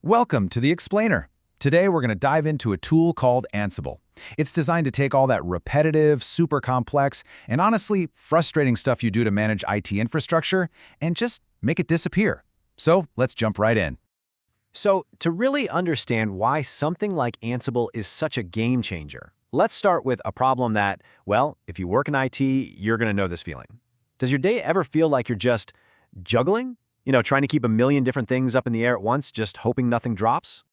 Welcome to the Explainer. Today we're going to dive into a tool called Ansible. It's designed to take all that repetitive, super complex, and honestly frustrating stuff you do to manage IT infrastructure and just make it disappear. So let's jump right in. So, to really understand why something like Ansible is such a game changer, let's start with a problem that, well, if you work in IT, you're going to know this feeling. Does your day ever feel like you're just juggling? Trying to keep a million different things up in the air at once, just hoping nothing drops?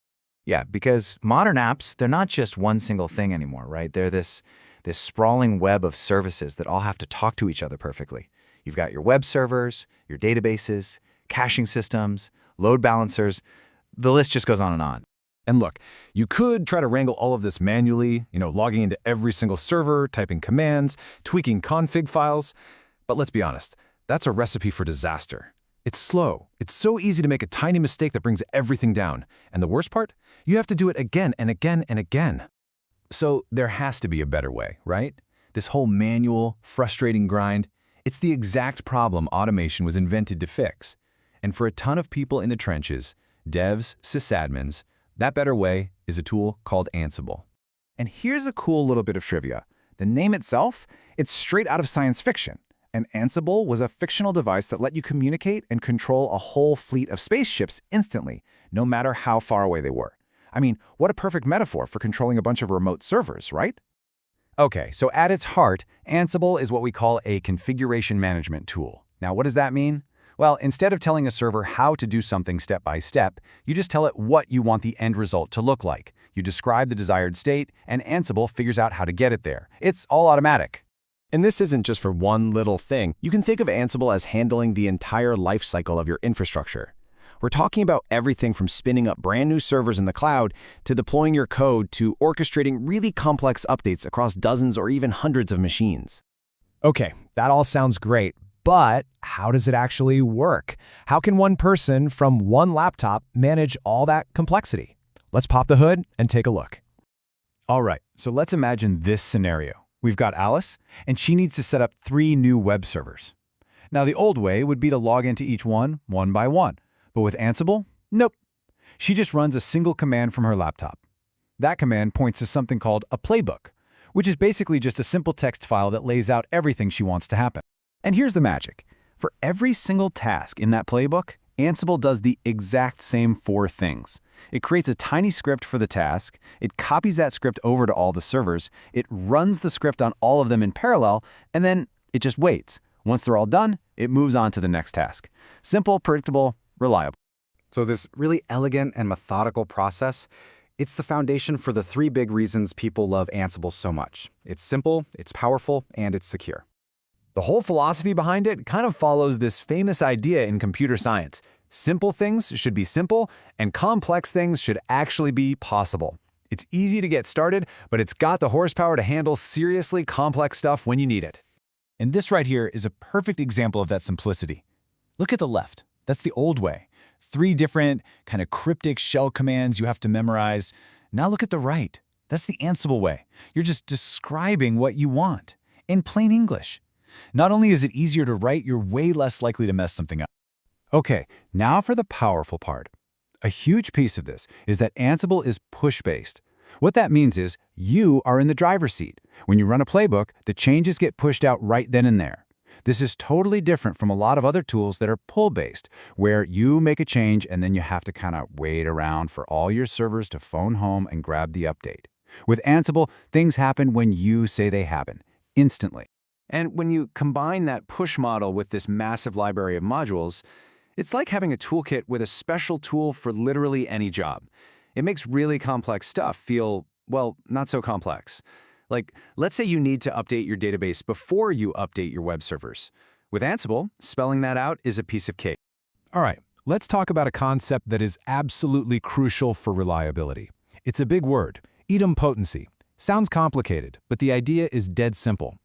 Yeah, because modern apps, they're not just one single thing anymore, right? They're this sprawling web of services that all have to talk to each other perfectly. You've got your web servers, your databases, caching systems, load balancers. The list just goes on and on. And look, you could try to wrangle all of this manually, logging into every single server, typing commands, tweaking config files. But let's be honest, that's a recipe for disaster. It's slow. It's so easy to make a tiny mistake that brings everything down. And the worst part? You have to do it again and again and again. So there has to be a better way, right? This whole manual, frustrating grind, it's the exact problem automation was invented to fix. And for a ton of people in the trenches, devs, sysadmins, that better way is a tool called Ansible. And here's a cool little bit of trivia. The name itself, it's straight out of science fiction. And Ansible was a fictional device that let you communicate and control a whole fleet of spaceships instantly, no matter how far away they were. I mean, what a perfect metaphor for controlling a bunch of remote servers, right? Okay, so at its heart, Ansible is what we call a configuration management tool. Now, what does that mean? Well, instead of telling a server how to do something step by step, you just tell it what you want the end result to look like. You describe the desired state, and Ansible figures out how to get it there. It's all automatic. And this isn't just for one little thing. You can think of Ansible as handling the entire life cycle of your infrastructure. We're talking about everything from spinning up brand new servers in the cloud to deploying your code to orchestrating really complex updates across dozens or even hundreds of machines. Okay, that all sounds great, but how does it actually work? How can one person from one laptop manage all that complexity? Let's pop the hood and take a look. All right, so let's imagine this scenario. We've got Alice, and she needs to set up 3 new web servers. Now, the old way would be to log into each one by one. But with Ansible, nope. She just runs a single command from her laptop. That command points to something called a playbook, which is basically just a simple text file that lays out everything she wants to happen. And here's the magic. For every single task in that playbook, Ansible does the exact same 4 things. It creates a tiny script for the task, it copies that script over to all the servers, it runs the script on all of them in parallel, and then it just waits. Once they're all done, it moves on to the next task. Simple, predictable, reliable. So this really elegant and methodical process, it's the foundation for the 3 big reasons people love Ansible so much. It's simple, it's powerful, and it's secure. The whole philosophy behind it kind of follows this famous idea in computer science. Simple things should be simple, and complex things should actually be possible. It's easy to get started, but it's got the horsepower to handle seriously complex stuff when you need it. And this right here is a perfect example of that simplicity. Look at the left. That's the old way. 3 different kind of cryptic shell commands you have to memorize. Now look at the right. That's the Ansible way. You're just describing what you want in plain English. Not only is it easier to write, you're way less likely to mess something up. Okay, now for the powerful part. A huge piece of this is that Ansible is push-based. What that means is you are in the driver's seat. When you run a playbook, the changes get pushed out right then and there. This is totally different from a lot of other tools that are pull-based, where you make a change and then you have to kind of wait around for all your servers to phone home and grab the update. With Ansible, things happen when you say they happen, instantly. And when you combine that push model with this massive library of modules, it's like having a toolkit with a special tool for literally any job. It makes really complex stuff feel, well, not so complex. Like, let's say you need to update your database before you update your web servers. With Ansible, spelling that out is a piece of cake. All right, let's talk about a concept that is absolutely crucial for reliability. It's a big word, idempotency. Sounds complicated, but the idea is dead simple.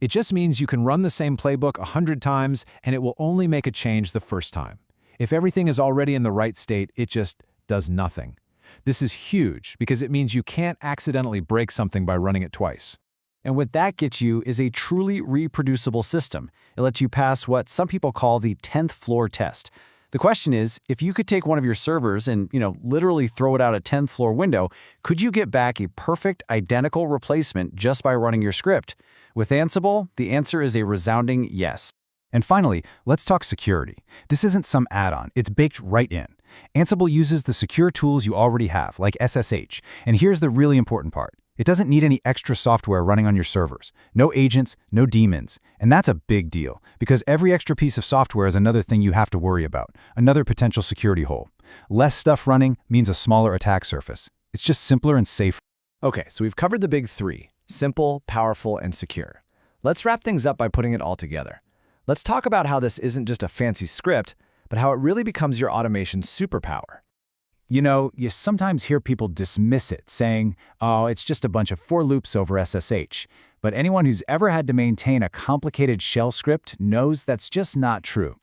It just means you can run the same playbook 100 times and it will only make a change the first time. If everything is already in the right state, it just does nothing. This is huge because it means you can't accidentally break something by running it twice. And what that gets you is a truly reproducible system. It lets you pass what some people call the 10th floor test. The The question is, if you could take one of your servers and, literally throw it out a 10th floor window, could you get back a perfect, identical replacement just by running your script? With Ansible, the answer is a resounding yes. And finally, let's talk security. This isn't some add-on, it's baked right in. Ansible uses the secure tools you already have, like SSH. And here's the really important part. It doesn't need any extra software running on your servers. No agents, no daemons. And that's a big deal, because every extra piece of software is another thing you have to worry about, another potential security hole. Less stuff running means a smaller attack surface. It's just simpler and safer. Okay, so we've covered the big three: simple, powerful, and secure. Let's wrap things up by putting it all together. Let's talk about how this isn't just a fancy script, but how it really becomes your automation superpower. You sometimes hear people dismiss it, saying, oh, it's just a bunch of for loops over SSH. But anyone who's ever had to maintain a complicated shell script knows that's just not true.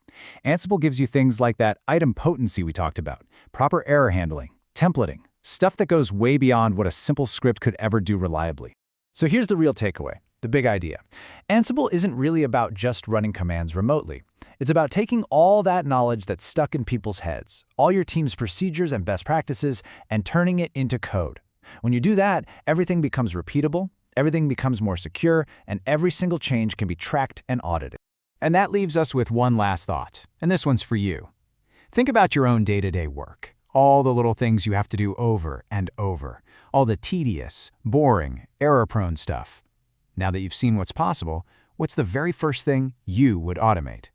Ansible gives you things like that idempotency we talked about, proper error handling, templating, stuff that goes way beyond what a simple script could ever do reliably. So here's the real takeaway, the big idea. Ansible isn't really about just running commands remotely. It's about taking all that knowledge that's stuck in people's heads, all your team's procedures and best practices, and turning it into code. When you do that, everything becomes repeatable, everything becomes more secure, and every single change can be tracked and audited. And that leaves us with one last thought, and this one's for you. Think about your own day-to-day work, all the little things you have to do over and over, all the tedious, boring, error-prone stuff. Now that you've seen what's possible, what's the very first thing you would automate?